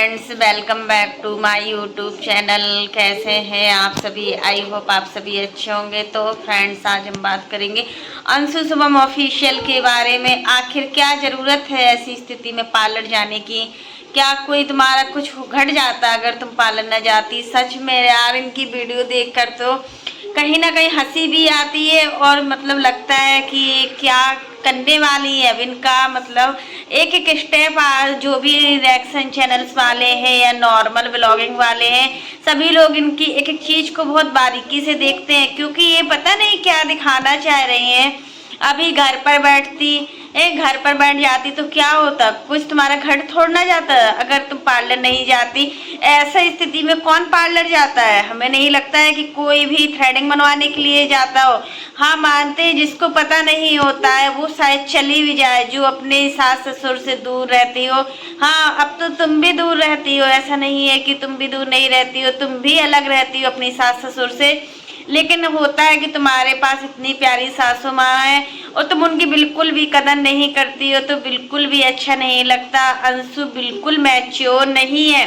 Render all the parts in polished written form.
Friends, welcome back to my YouTube channel. कैसे हैं आप सभी? आई होप आप सभी अच्छे होंगे। तो फ्रेंड्स, आज हम बात करेंगे अंशु शुभम ऑफिशियल के बारे में। आखिर क्या ज़रूरत है ऐसी स्थिति में पार्लर जाने की? क्या कोई तुम्हारा कुछ घट जाता अगर तुम पार्लर न जाती? सच में यार, इनकी वीडियो देखकर तो कहीं ना कहीं हंसी भी आती है और मतलब लगता है कि क्या करने वाली है। अब इनका मतलब एक एक स्टेप जो भी रिएक्शन चैनल्स वाले हैं या नॉर्मल ब्लॉगिंग वाले हैं, सभी लोग इनकी एक एक चीज़ को बहुत बारीकी से देखते हैं, क्योंकि ये पता नहीं क्या दिखाना चाह रही हैं। अभी घर पर बैठ जाती तो क्या होता? कुछ तुम्हारा घर थोड़ ना जाता अगर तुम पार्लर नहीं जाती। ऐसा स्थिति में कौन पार्लर जाता है? हमें नहीं लगता है कि कोई भी थ्रेडिंग बनवाने के लिए जाता हो। हाँ, मानते हैं जिसको पता नहीं होता है वो शायद चली भी जाए, जो अपने सास ससुर से दूर रहती हो। हाँ, अब तो तुम भी दूर रहती हो, ऐसा नहीं है कि तुम भी दूर नहीं रहती हो, तुम भी अलग रहती हो अपनी सास ससुर से। लेकिन होता है कि तुम्हारे पास इतनी प्यारी सासू माँ है और तुम उनकी बिल्कुल भी कदर नहीं करती हो, तो बिल्कुल भी अच्छा नहीं लगता। अंशु बिल्कुल मैच्योर नहीं है।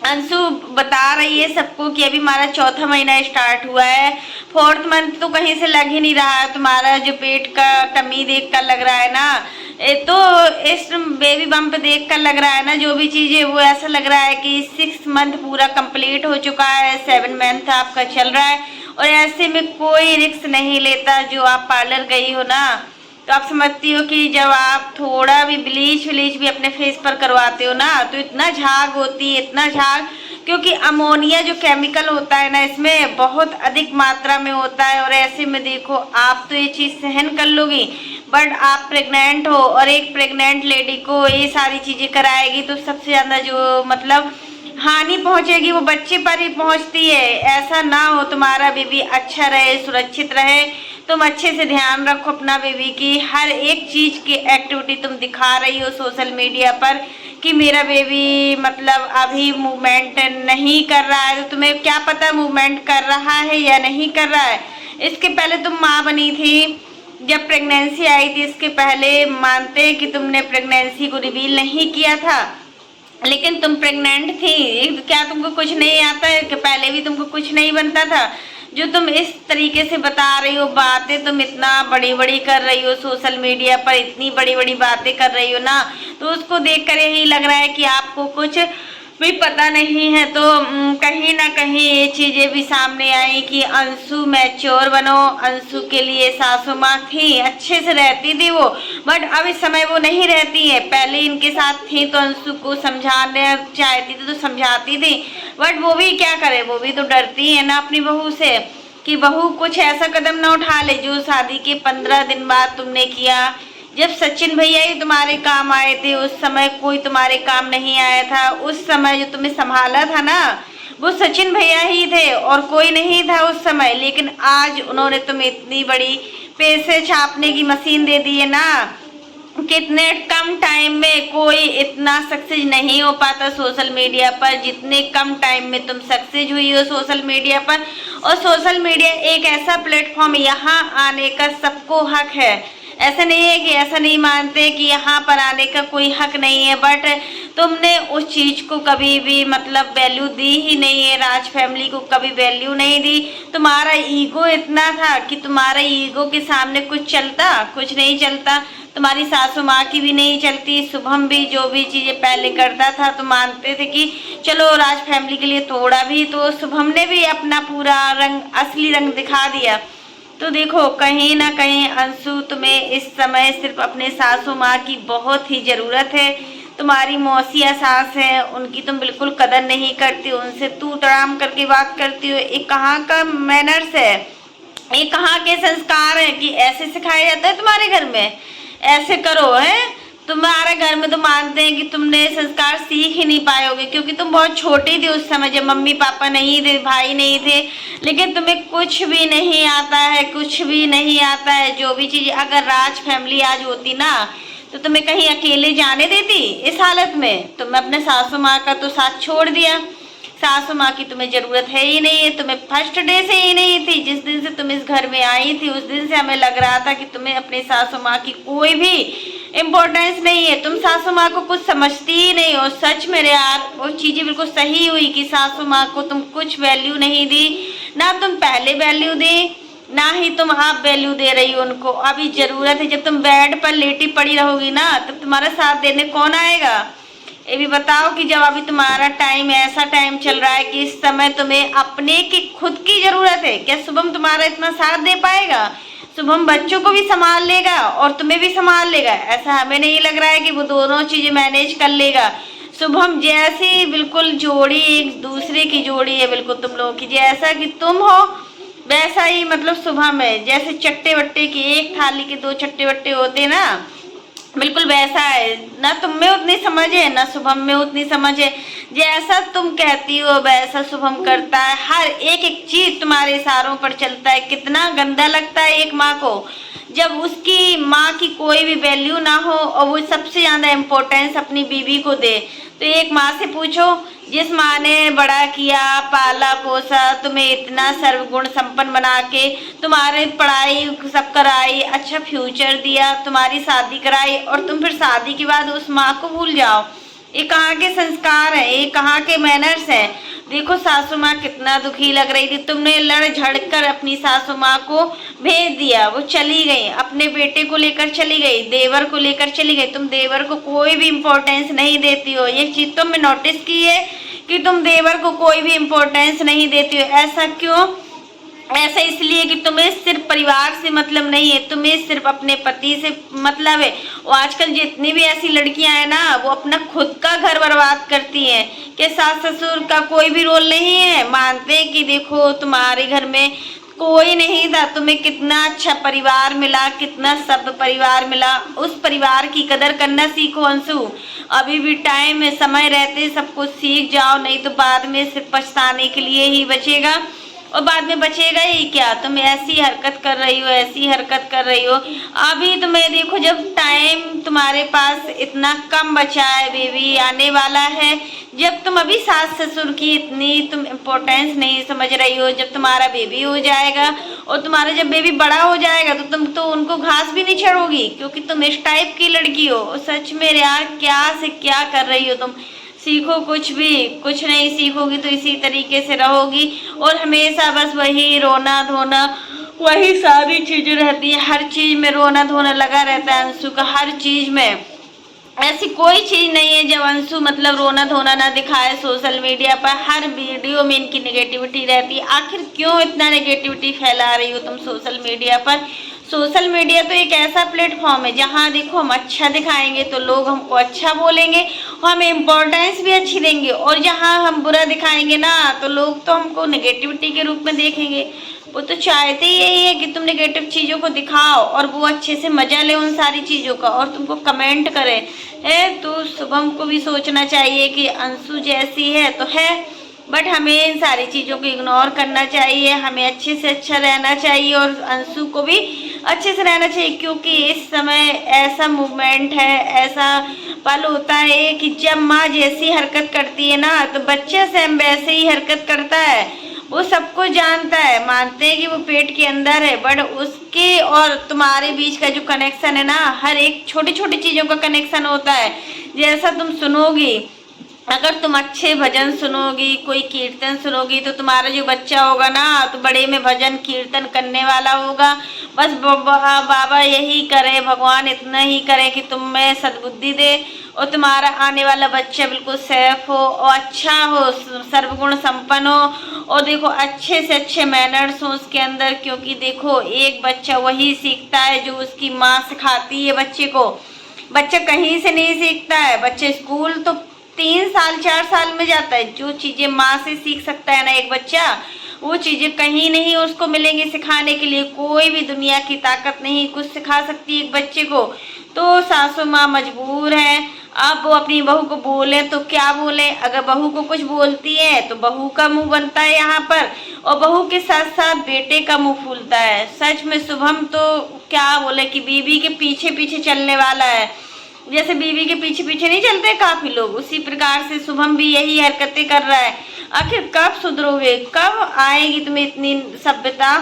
अंशु बता रही है सबको कि अभी हमारा चौथा महीना स्टार्ट हुआ है, फोर्थ मंथ तो कहीं से लग ही नहीं रहा है। तुम्हारा जो पेट का टमी देख कर लग रहा है ना, तो इस बेबी बम्प देख कर लग रहा है ना, जो भी चीज़ें वो ऐसा लग रहा है कि 6 मंथ पूरा कंप्लीट हो चुका है, 7 मंथ आपका चल रहा है। और ऐसे में कोई रिस्क नहीं लेता। जो आप पार्लर गई हो ना, तो आप समझती हो कि जब आप थोड़ा भी ब्लीच भी अपने फेस पर करवाते हो ना, तो इतना झाग होती है, इतना झाग, क्योंकि अमोनिया जो केमिकल होता है ना, इसमें बहुत अधिक मात्रा में होता है। और ऐसे में देखो, आप तो ये चीज़ सहन कर लोगी, बट आप प्रेग्नेंट हो और एक प्रेग्नेंट लेडी को ये सारी चीज़ें कराएगी तो सबसे ज़्यादा जो मतलब हानि पहुंचेगी वो बच्चे पर ही पहुंचती है। ऐसा ना हो, तुम्हारा बेबी अच्छा रहे, सुरक्षित रहे। तुम अच्छे से ध्यान रखो अपना बेबी की, हर एक चीज़ की एक्टिविटी तुम दिखा रही हो सोशल मीडिया पर कि मेरा बेबी मतलब अभी मूवमेंट नहीं कर रहा है, तो तुम्हें क्या पता मूवमेंट कर रहा है या नहीं कर रहा है। इसके पहले तुम माँ बनी थी, जब प्रेगनेंसी आई थी, इसके पहले मानते हैं कि तुमने प्रेगनेंसी को रिवील नहीं किया था, लेकिन तुम प्रेग्नेंट थी। क्या तुमको कुछ नहीं आता है कि पहले भी तुमको कुछ नहीं बनता था? जो तुम इस तरीके से बता रही हो बातें, तुम इतना बड़ी बड़ी कर रही हो सोशल मीडिया पर, इतनी बड़ी बड़ी बातें कर रही हो ना, तो उसको देखकर यही लग रहा है कि आपको कुछ भी पता नहीं है। तो कहीं ना कहीं ये चीज़ें भी सामने आई कि अंशु मैच्योर बनो। अंशु के लिए सासू माँ थी, अच्छे से रहती थी वो, बट अब इस समय वो नहीं रहती है। पहले इनके साथ थी तो अंशु को समझाना चाहती थी तो समझाती थी, बट वो भी क्या करे, वो भी तो डरती है ना अपनी बहू से, कि बहू कुछ ऐसा कदम ना उठा ले जो शादी के 15 दिन बाद तुमने किया। जब सचिन भैया ही तुम्हारे काम आए थे, उस समय कोई तुम्हारे काम नहीं आया था। उस समय जो तुम्हें संभाला था ना, वो सचिन भैया ही थे और कोई नहीं था उस समय। लेकिन आज उन्होंने तुम्हें इतनी बड़ी पैसे छापने की मशीन दे दी है ना, कितने कम टाइम में कोई इतना सक्सेस नहीं हो पाता सोशल मीडिया पर, जितने कम टाइम में तुम सक्सेस हुई हो सोशल मीडिया पर। और सोशल मीडिया एक ऐसा प्लेटफॉर्म, यहाँ आने का सबको हक है। ऐसा नहीं है कि ऐसा नहीं मानते कि यहाँ पर आने का कोई हक नहीं है, बट तुमने उस चीज़ को कभी भी मतलब वैल्यू दी ही नहीं है। राज फैमिली को कभी वैल्यू नहीं दी। तुम्हारा ईगो इतना था कि तुम्हारे ईगो के सामने कुछ चलता? कुछ नहीं चलता। तुम्हारी सासू माँ की भी नहीं चलती। शुभम भी जो भी चीज़ें पहले करता था तो मानते थे कि चलो राज फैमिली के लिए थोड़ा भी, तो शुभम ने भी अपना पूरा रंग, असली रंग दिखा दिया। तो देखो, कहीं ना कहीं अंशु, तुम्हें इस समय सिर्फ अपने सासू माँ की बहुत ही ज़रूरत है। तुम्हारी मौसिया सास है, उनकी तुम बिल्कुल कदर नहीं करती, उनसे तू तड़ाम करके बात करती हो। ये कहाँ का मैनर्स है? ये कहाँ के संस्कार हैं कि ऐसे सिखाया जाता है तुम्हारे घर में? ऐसे करो है? तुम्हारे घर में तो मानते हैं कि तुमने संस्कार सीख ही नहीं पाए होगे, क्योंकि तुम बहुत छोटी थी उस समय, जब मम्मी पापा नहीं थे, भाई नहीं थे। लेकिन तुम्हें कुछ भी नहीं आता है, कुछ भी नहीं आता है। जो भी चीज़, अगर राज फैमिली आज होती ना, तो तुम्हें कहीं अकेले जाने देती? इस हालत में तुमने अपने सासू माँ का तो साथ छोड़ दिया। सासू माँ की तुम्हें ज़रूरत है ही नहीं है। तुम्हें फर्स्ट डे से ही नहीं थी, जिस दिन से तुम इस घर में आई थी उस दिन से हमें लग रहा था कि तुम्हें अपनी सासू माँ की कोई भी इम्पोर्टेंस नहीं है। तुम सासू माँ को कुछ समझती ही नहीं हो। सच मेरे यार, वो चीजें बिल्कुल सही हुई कि सासू माँ को तुम कुछ वैल्यू नहीं दी, ना तुम पहले वैल्यू दी, ना ही तुम आप वैल्यू दे रही हो उनको। अभी जरूरत है, जब तुम बेड पर लेटी पड़ी रहोगी ना, तब तुम्हारा साथ देने कौन आएगा? ये भी बताओ कि जब अभी तुम्हारा टाइम ऐसा टाइम चल रहा है कि इस समय तुम्हें अपने की खुद की जरूरत है, क्या शुभम तुम्हारा इतना साथ दे पाएगा? शुभम बच्चों को भी संभाल लेगा और तुम्हें भी संभाल लेगा? ऐसा हमें नहीं लग रहा है कि वो दोनों चीजें मैनेज कर लेगा। शुभम जैसी बिल्कुल जोड़ी, एक दूसरे की जोड़ी है बिल्कुल तुम लोगों की। जैसा कि तुम हो वैसा ही मतलब शुभम है। जैसे चट्टे वट्टे की एक थाली के दो चट्टे वट्टे होते ना, बिल्कुल वैसा है। ना तुम में उतनी समझ है, ना शुभम में उतनी समझ है। जैसा तुम कहती हो वैसा शुभम करता है। हर एक एक चीज तुम्हारे इशारों पर चलता है। कितना गंदा लगता है एक माँ को जब उसकी माँ की कोई भी वैल्यू ना हो और वो सबसे ज्यादा इम्पोर्टेंस अपनी बीवी को दे। तो एक माँ से पूछो, जिस माँ ने बड़ा किया, पाला पोसा, तुम्हें इतना सर्वगुण संपन्न बना के तुम्हारे पढ़ाई सब कराई, अच्छा फ्यूचर दिया, तुम्हारी शादी कराई, और तुम फिर शादी के बाद उस माँ को भूल जाओ। ये कहाँ के संस्कार है, ये कहाँ के मैनर्स हैं? देखो सासू माँ कितना दुखी लग रही थी। तुमने लड़ झड़ कर अपनी सासू माँ को भेज दिया, वो चली गई, अपने बेटे को लेकर चली गई, देवर को लेकर चली गई। तुम देवर को कोई भी इम्पोर्टेंस नहीं देती हो। ये चीज तुमने नोटिस की है कि तुम देवर को कोई भी इम्पोर्टेंस नहीं देती हो। ऐसा क्यों? ऐसा इसलिए कि तुम्हें सिर्फ परिवार से मतलब नहीं है, तुम्हें सिर्फ अपने पति से मतलब है। और आजकल जितनी भी ऐसी लड़कियां हैं ना, वो अपना खुद का घर बर्बाद करती हैं कि सास ससुर का कोई भी रोल नहीं है। मानते हैं कि देखो तुम्हारे घर में कोई नहीं था, तुम्हें कितना अच्छा परिवार मिला, कितना सब परिवार मिला। उस परिवार की कदर करना सीखो अंशु। अभी भी टाइम है, समय रहते सब कुछ सीख जाओ, नहीं तो बाद में सिर्फ पछताने के लिए ही बचेगा। और बाद में बचेगा ही क्या? तुम ऐसी हरकत कर रही हो, ऐसी हरकत कर रही हो। अभी तुम्हें देखो, जब टाइम तुम्हारे पास इतना कम बचा है, बेबी आने वाला है, जब तुम अभी सास ससुर की इतनी तुम इम्पोर्टेंस नहीं समझ रही हो, जब तुम्हारा बेबी हो जाएगा और तुम्हारा जब बेबी बड़ा हो जाएगा तो तुम तो उनको घास भी नहीं चढ़ोगी, क्योंकि तुम इस टाइप की लड़की हो। सच में यार, क्या से क्या कर रही हो तुम? सीखो, कुछ भी कुछ नहीं सीखोगी तो इसी तरीके से रहोगी और हमेशा बस वही रोना धोना, वही सारी चीजें रहती है। हर चीज में रोना धोना लगा रहता है अंशु का, हर चीज में। ऐसी कोई चीज नहीं है जब अंशु मतलब रोना धोना ना दिखाए। सोशल मीडिया पर हर वीडियो में इनकी नेगेटिविटी रहती है। आखिर क्यों इतना नेगेटिविटी फैला रही हो तुम सोशल मीडिया पर? सोशल मीडिया तो एक ऐसा प्लेटफॉर्म है जहाँ देखो हम अच्छा दिखाएंगे तो लोग हमको अच्छा बोलेंगे और हमें इम्पोर्टेंस भी अच्छी देंगे, और जहाँ हम बुरा दिखाएंगे ना तो लोग तो हमको नेगेटिविटी के रूप में देखेंगे। वो तो चाहते ही यही है कि तुम नेगेटिव चीज़ों को दिखाओ और वो अच्छे से मजा ले उन सारी चीज़ों का और तुमको कमेंट करे है। तो शुभम को भी सोचना चाहिए कि अंशु जैसी है तो है, बट हमें इन सारी चीज़ों को इग्नोर करना चाहिए। हमें अच्छे से अच्छा रहना चाहिए और अंशु को भी अच्छे से रहना चाहिए, क्योंकि इस समय ऐसा मूवमेंट है, ऐसा पल होता है कि जब माँ जैसी हरकत करती है ना तो बच्चा सेम वैसे ही हरकत करता है। वो सबको जानता है, मानते हैं कि वो पेट के अंदर है, बट उसके और तुम्हारे बीच का जो कनेक्शन है ना, हर एक छोटी छोटी चीज़ों का कनेक्शन होता है। जैसा तुम सुनोगी, अगर तुम अच्छे भजन सुनोगी, कोई कीर्तन सुनोगी, तो तुम्हारा जो बच्चा होगा ना तो बड़े में भजन कीर्तन करने वाला होगा। बस बाबा यही करे, भगवान इतना ही करे कि तुम में सद्बुद्धि दे और तुम्हारा आने वाला बच्चा बिल्कुल सेफ हो और अच्छा हो, सर्वगुण संपन्न हो, और देखो अच्छे से अच्छे मैनर्स हो उसके अंदर। क्योंकि देखो एक बच्चा वही सीखता है जो उसकी माँ सिखाती है बच्चे को। बच्चा कहीं से नहीं सीखता है। बच्चे स्कूल तो 3 साल 4 साल में जाता है। जो चीजें माँ से सीख सकता है ना एक बच्चा, वो चीजें कहीं नहीं उसको मिलेंगी सिखाने के लिए। कोई भी दुनिया की ताकत नहीं कुछ सिखा सकती एक बच्चे को। तो सासू माँ मजबूर है, अब वो अपनी बहू को बोले तो क्या बोले। अगर बहू को कुछ बोलती है तो बहू का मुंह बनता है यहाँ पर, और बहू के साथ साथ बेटे का मुंह फूलता है। सच में शुभम तो क्या बोले कि बीवी के पीछे पीछे चलने वाला है। जैसे बीवी के पीछे पीछे नहीं चलते काफी लोग, उसी प्रकार से शुभम भी यही हरकतें कर रहा है। आखिर कब सुधरोगे, कब आएगी तुम्हें इतनी सभ्यता?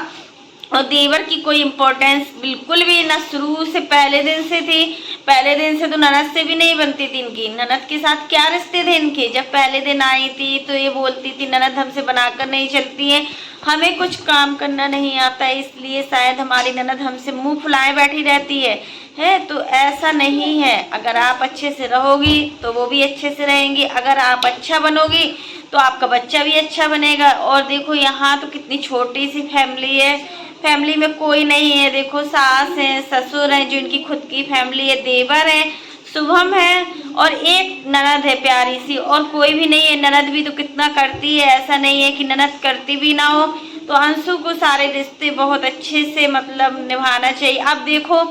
और देवर की कोई इम्पोर्टेंस बिल्कुल भी ना शुरू से पहले दिन से थी। पहले दिन से तो ननद से भी नहीं बनती थी इनकी। ननद के साथ क्या रिश्ते थे इनके। जब पहले दिन आई थी तो ये बोलती थी ननद हमसे बनाकर नहीं चलती है, हमें कुछ काम करना नहीं आता, इसलिए शायद हमारी ननद हमसे मुंह फुलाए बैठी रहती है। तो ऐसा नहीं है। अगर आप अच्छे से रहोगी तो वो भी अच्छे से रहेंगी, अगर आप अच्छा बनोगी तो आपका बच्चा भी अच्छा बनेगा। और देखो यहाँ तो कितनी छोटी सी फैमिली है, फैमिली में कोई नहीं है। देखो सास है, ससुर है जो इनकी खुद की फैमिली है, देवर है, शुभम है और एक ननद है प्यारी सी, और कोई भी नहीं है। ननद भी तो कितना करती है, ऐसा नहीं है कि ननद करती भी ना हो। तो अंशु को सारे रिश्ते बहुत अच्छे से मतलब निभाना चाहिए। अब देखो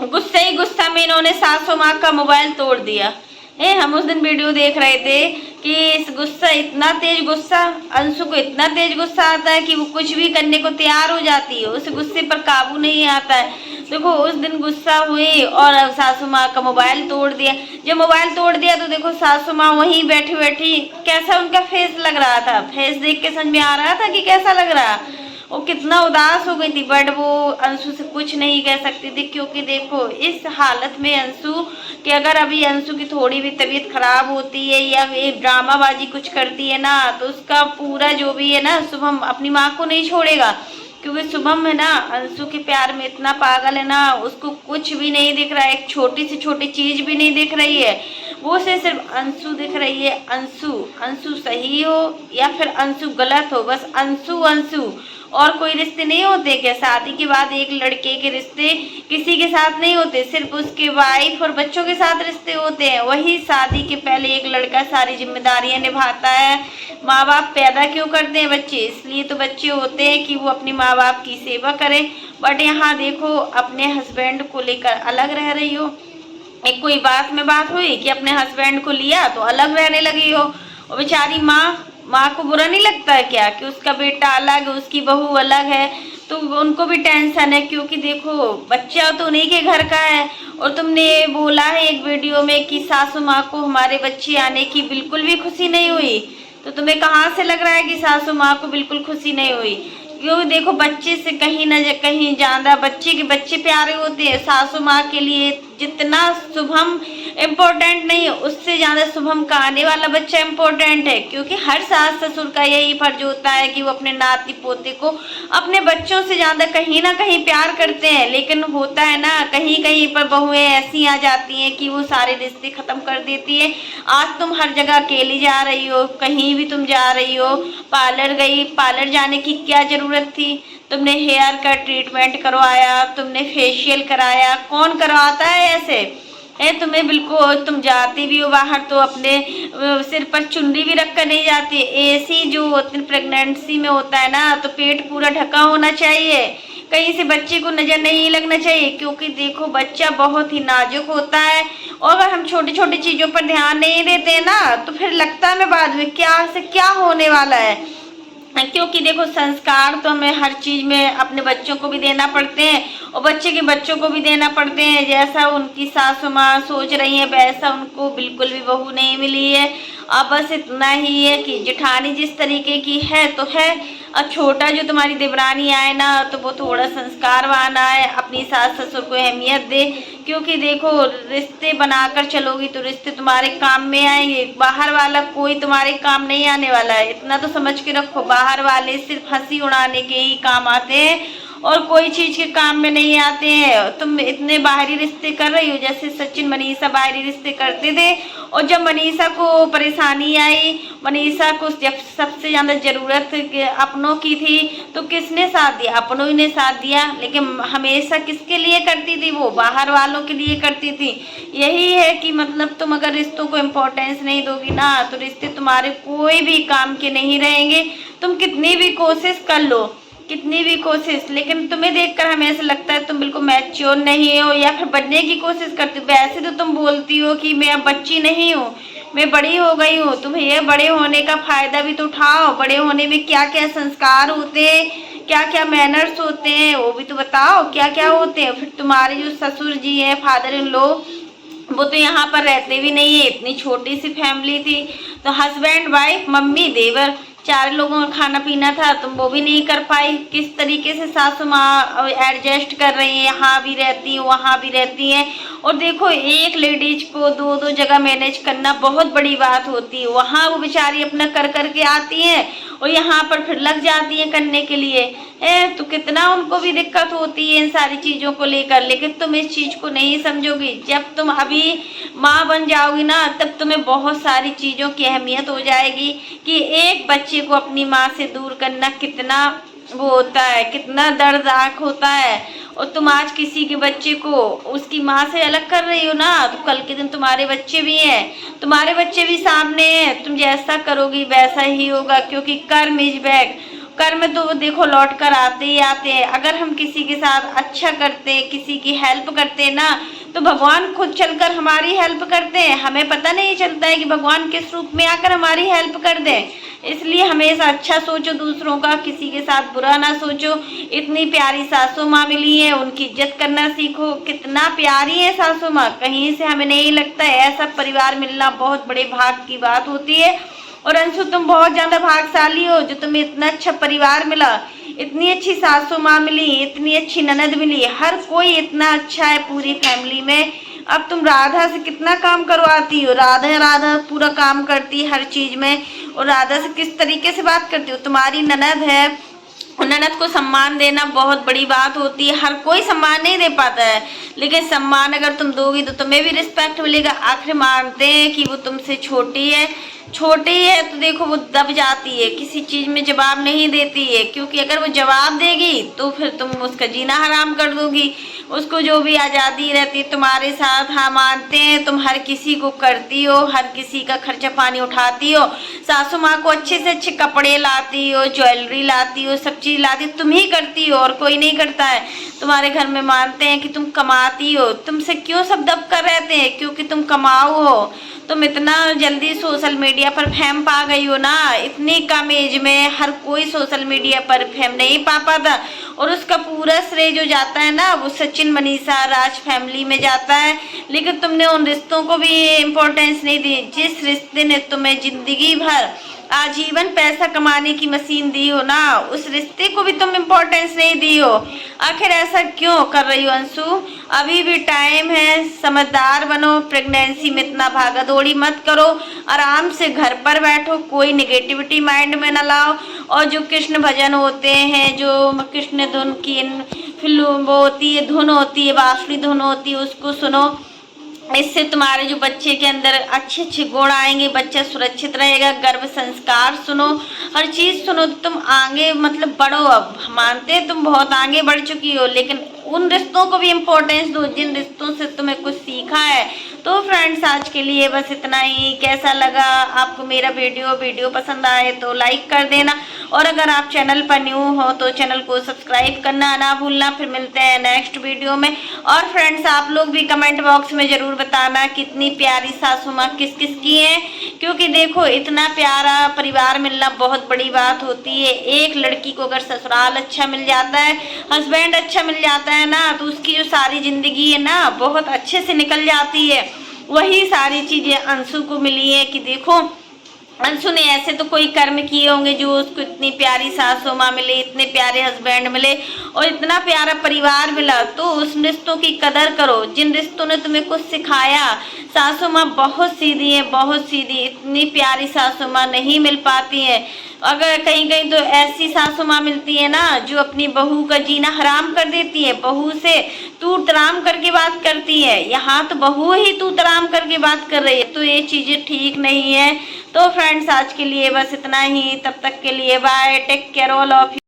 गुस्से ही गुस्सा में इन्होंने सासू माँ का मोबाइल तोड़ दिया है। हम उस दिन वीडियो देख रहे थे कि इस गुस्सा, इतना तेज गुस्सा, अंशु को इतना तेज गुस्सा आता है कि वो कुछ भी करने को तैयार हो जाती है, उस गुस्से पर काबू नहीं आता है। देखो उस दिन गुस्सा हुई और सासू माँ का मोबाइल तोड़ दिया। जब मोबाइल तोड़ दिया तो देखो सासू माँ वहीं बैठी बैठी कैसा उनका फेस लग रहा था, फेस देख के समझ में आ रहा था कि कैसा लग रहा। वो कितना उदास हो गई थी, बट वो अंशु से कुछ नहीं कह सकती थी, क्योंकि देखो इस हालत में अंशु कि अगर अभी अंशु की थोड़ी भी तबीयत खराब होती है या ये ड्रामाबाजी कुछ करती है ना, तो उसका पूरा जो भी है ना, शुभम अपनी माँ को नहीं छोड़ेगा। क्योंकि शुभम है ना अंशु के प्यार में इतना पागल है ना, उसको कुछ भी नहीं दिख रहा है, एक छोटी से छोटी चीज भी नहीं दिख रही है, वो से सिर्फ अंशु दिख रही है। अंशु, अंशु सही हो या फिर अंशु गलत हो, बस अंशु अंशु। और कोई रिश्ते नहीं होते क्या? शादी के बाद एक लड़के के रिश्ते किसी के साथ नहीं होते, सिर्फ उसके वाइफ और बच्चों के साथ रिश्ते होते हैं। वही शादी के पहले एक लड़का सारी जिम्मेदारियां निभाता है। माँ बाप पैदा क्यों करते हैं बच्चे? इसलिए तो बच्चे होते हैं कि वो अपनी माँ बाप की सेवा करें। बट यहाँ देखो अपने हस्बैंड को लेकर अलग रह रही हो। एक कोई बात में बात हुई कि अपने हस्बैंड को लिया तो अलग रहने लगी हो। और बेचारी माँ को बुरा नहीं लगता है क्या कि उसका बेटा अलग है, उसकी बहू अलग है? तो उनको भी टेंशन है, क्योंकि देखो बच्चा तो उन्हीं के घर का है। और तुमने बोला है एक वीडियो में कि सासू माँ को हमारे बच्चे आने की बिल्कुल भी खुशी नहीं हुई, तो तुम्हें कहाँ से लग रहा है कि सासू माँ को बिल्कुल खुशी नहीं हुई? क्योंकि देखो बच्चे से कहीं न कहीं ज़्यादा बच्चे प्यारे होते हैं। सासू माँ के लिए जितना शुभम इम्पोर्टेंट नहीं है, उससे ज़्यादा शुभम का आने वाला बच्चा इम्पोर्टेंट है। क्योंकि हर सास ससुर का यही फर्ज होता है कि वो अपने नाती पोते को अपने बच्चों से ज़्यादा कहीं ना कहीं प्यार करते हैं। लेकिन होता है ना कहीं कहीं पर बहुएं ऐसी आ जाती हैं कि वो सारे रिश्ते ख़त्म कर देती है। आज तुम हर जगह अकेली जा रही हो, कहीं भी तुम जा रही हो, पार्लर गई, पार्लर जाने की क्या ज़रूरत थी? तुमने हेयर का ट्रीटमेंट करवाया, तुमने फेशियल कराया, कौन करवाता है ऐसे? तुम्हें बिल्कुल, तुम जाती भी हो बाहर तो अपने सिर पर चुन्नी भी रख कर नहीं जाती। ऐसी जो प्रेगनेंसी में होता है ना, तो पेट पूरा ढका होना चाहिए, कहीं से बच्चे को नज़र नहीं लगना चाहिए। क्योंकि देखो बच्चा बहुत ही नाजुक होता है, और अगर हम छोटी छोटी चीज़ों पर ध्यान नहीं देते हैं ना, तो फिर लगता है मैं बाद में क्या से क्या होने वाला है। क्योंकि देखो संस्कार तो हमें हर चीज़ में अपने बच्चों को भी देना पड़ते हैं और बच्चे के बच्चों को भी देना पड़ते हैं। जैसा उनकी सासू माँ सोच रही है वैसा उनको बिल्कुल भी बहू नहीं मिली है। अब बस इतना ही है कि जेठानी जिस तरीके की है तो है, और छोटा जो तुम्हारी देवरानी आए ना, तो वो थोड़ा संस्कारवान आए, अपनी सास ससुर को अहमियत दे। क्योंकि देखो रिश्ते बनाकर चलोगी तो रिश्ते तुम्हारे काम में आएंगे, बाहर वाला कोई तुम्हारे काम नहीं आने वाला है। इतना तो समझ के रखो, बाहर वाले सिर्फ हंसी उड़ाने के ही काम आते हैं और कोई चीज़ के काम में नहीं आते हैं। तुम इतने बाहरी रिश्ते कर रही हो, जैसे सचिन मनीषा बाहरी रिश्ते करते थे, और जब मनीषा को परेशानी आई, मनीषा को जब सबसे ज़्यादा ज़रूरत अपनों की थी तो किसने साथ दिया? अपनों ही ने साथ दिया। लेकिन हमेशा किसके लिए करती थी? वो बाहर वालों के लिए करती थी। यही है कि मतलब तुम अगर रिश्तों को इम्पोर्टेंस नहीं दोगी ना, तो रिश्ते तुम्हारे कोई भी काम के नहीं रहेंगे। तुम कितनी भी कोशिश कर लो, कितनी भी कोशिश, लेकिन तुम्हें देखकर हमें ऐसा लगता है तुम बिल्कुल मैच्योर नहीं हो या फिर बनने की कोशिश करती हो। वैसे तो तुम बोलती हो कि मैं अब बच्ची नहीं हूँ, मैं बड़ी हो गई हूँ। तुम्हें ये बड़े होने का फ़ायदा भी तो उठाओ। बड़े होने में क्या क्या संस्कार होते हैं, क्या क्या मैनर्स होते हैं, वो भी तो बताओ क्या क्या होते हैं। फिर तुम्हारे जो ससुर जी हैं, फादर इन लॉ, वो तो यहाँ पर रहते भी नहीं है। इतनी छोटी सी फैमिली थी, तो हस्बैंड वाइफ मम्मी देवर 4 लोगों का खाना पीना था, तुम वो भी नहीं कर पाई। किस तरीके से सासू माँ एडजस्ट कर रही हैं, यहाँ भी रहती हैं वहाँ भी रहती हैं। और देखो एक लेडीज को दो दो जगह मैनेज करना बहुत बड़ी बात होती है। वहाँ वो बेचारी अपना कर करके आती हैं और यहाँ पर फिर लग जाती हैं करने के लिए तो कितना उनको भी दिक्कत होती है इन सारी चीज़ों को लेकर। लेकिन तुम इस चीज़ को नहीं समझोगी। जब तुम अभी माँ बन जाओगी ना तब तुम्हें बहुत सारी चीज़ों की अहमियत हो जाएगी कि एक बच्चे को अपनी माँ से दूर करना कितना वो होता है, कितना दर्दनाक होता है। और तुम आज किसी के बच्चे को उसकी माँ से अलग कर रही हो ना, तो कल के दिन तुम्हारे बच्चे भी हैं, तुम्हारे बच्चे भी सामने हैं। तुम जैसा करोगी वैसा ही होगा, क्योंकि कर्म इज बैक। कर्म तो देखो लौट कर आते ही आते हैं। अगर हम किसी के साथ अच्छा करते हैं, किसी की हेल्प करते हैं ना, तो भगवान खुद चलकर हमारी हेल्प करते हैं। हमें पता नहीं चलता है कि भगवान किस रूप में आकर हमारी हेल्प कर दे। इसलिए हमेशा अच्छा सोचो दूसरों का, किसी के साथ बुरा ना सोचो। इतनी प्यारी सासू माँ मिली है, उनकी इज्जत करना सीखो। कितना प्यारी है सासू माँ, कहीं से हमें नहीं लगता है। ऐसा परिवार मिलना बहुत बड़े भाग की बात होती है। और अंशु तुम बहुत ज्यादा भाग्यशाली हो जो तुम्हें इतना अच्छा परिवार मिला, इतनी अच्छी सासू माँ मिली, इतनी अच्छी ननद मिली। हर कोई इतना अच्छा है पूरी फैमिली में। अब तुम राधा से कितना काम करवाती हो। राधा राधा पूरा काम करती है हर चीज में। और राधा से किस तरीके से बात करती हो। तुम्हारी ननद है, ननद को सम्मान देना बहुत बड़ी बात होती है। हर कोई सम्मान नहीं दे पाता है, लेकिन सम्मान अगर तुम दोगी तो तुम्हें भी रिस्पेक्ट मिलेगा। आखिर मानते हैं कि वो तुमसे छोटी है, छोटी है तो देखो वो दब जाती है, किसी चीज में जवाब नहीं देती है। क्योंकि अगर वो जवाब देगी तो फिर तुम उसका जीना हराम कर दोगी। उसको जो भी आज़ादी रहती है तुम्हारे साथ। हाँ मानते हैं तुम हर किसी को करती हो, हर किसी का खर्चा पानी उठाती हो। सासू माँ को अच्छे से अच्छे कपड़े लाती हो, ज्वेलरी लाती हो, सब चीज़ लाती हो, तुम ही करती हो और कोई नहीं करता है तुम्हारे घर में। मानते हैं कि तुम कमाती हो, तुमसे क्यों सब दब कर रहते हैं, क्योंकि तुम कमाओ हो। तुम इतना जल्दी सोशल मीडिया पर फेम पा गई हो ना, इतनी कम एज में हर कोई सोशल मीडिया पर फेम नहीं पा पाता। और उसका पूरा श्रेय जो जाता है ना वो सचिन मनीषा राज फैमिली में जाता है। लेकिन तुमने उन रिश्तों को भी इम्पोर्टेंस नहीं दी, जिस रिश्ते ने तुम्हें जिंदगी भर आजीवन पैसा कमाने की मशीन दी हो ना, उस रिश्ते को भी तुम इम्पोर्टेंस नहीं दी हो। आखिर ऐसा क्यों कर रही हो अंशु। अभी भी टाइम है, समझदार बनो। प्रेगनेंसी में इतना भागा दौड़ी मत करो, आराम से घर पर बैठो, कोई निगेटिविटी माइंड में ना लाओ। और जो कृष्ण भजन होते हैं, जो कृष्ण धुन की फिल्म वो होती है, धुन होती है, बांसुरी धुन होती है, उसको सुनो। इससे तुम्हारे जो बच्चे के अंदर अच्छे अच्छे गुण आएंगे, बच्चा सुरक्षित रहेगा। गर्भ संस्कार सुनो, हर चीज़ सुनो, तुम आगे मतलब बढ़ो। अब मानते हैं तुम बहुत आगे बढ़ चुकी हो, लेकिन उन रिश्तों को भी इम्पोर्टेंस दो जिन रिश्तों से तुम्हें कुछ सीखा है। तो फ्रेंड्स आज के लिए बस इतना ही। कैसा लगा आपको मेरा वीडियो पसंद आए तो लाइक कर देना। और अगर आप चैनल पर न्यू हो तो चैनल को सब्सक्राइब करना ना भूलना। फिर मिलते हैं नेक्स्ट वीडियो में। और फ्रेंड्स आप लोग भी कमेंट बॉक्स में ज़रूर बताना कितनी प्यारी सासू माँ किस किस की है। क्योंकि देखो इतना प्यारा परिवार मिलना बहुत बड़ी बात होती है। एक लड़की को अगर ससुराल अच्छा मिल जाता है, हस्बैंड अच्छा मिल जाता है ना, तो उसकी जो सारी जिंदगी है ना बहुत अच्छे से निकल जाती है। वही सारी चीजें अंशु को मिली है कि देखो अंशु ने ऐसे तो कोई कर्म किए होंगे जो उसको इतनी प्यारी सासू माँ मिले, इतने प्यारे हस्बैंड मिले और इतना प्यारा परिवार मिला। तो उस रिश्तों की कदर करो जिन रिश्तों ने तुम्हें कुछ सिखाया। सासू माँ बहुत सीधी है, बहुत सीधी। इतनी प्यारी सासू माँ नहीं मिल पाती है। अगर कहीं कहीं तो ऐसी सासू माँ मिलती है ना जो अपनी बहू का जीना हराम कर देती है, बहू से तू तराम करके बात करती है। यहाँ तो बहू ही तू तराम करके बात कर रही है, तो ये चीज़ें ठीक नहीं है। तो फ्रेंड्स आज के लिए बस इतना ही। तब तक के लिए bye, take care all of.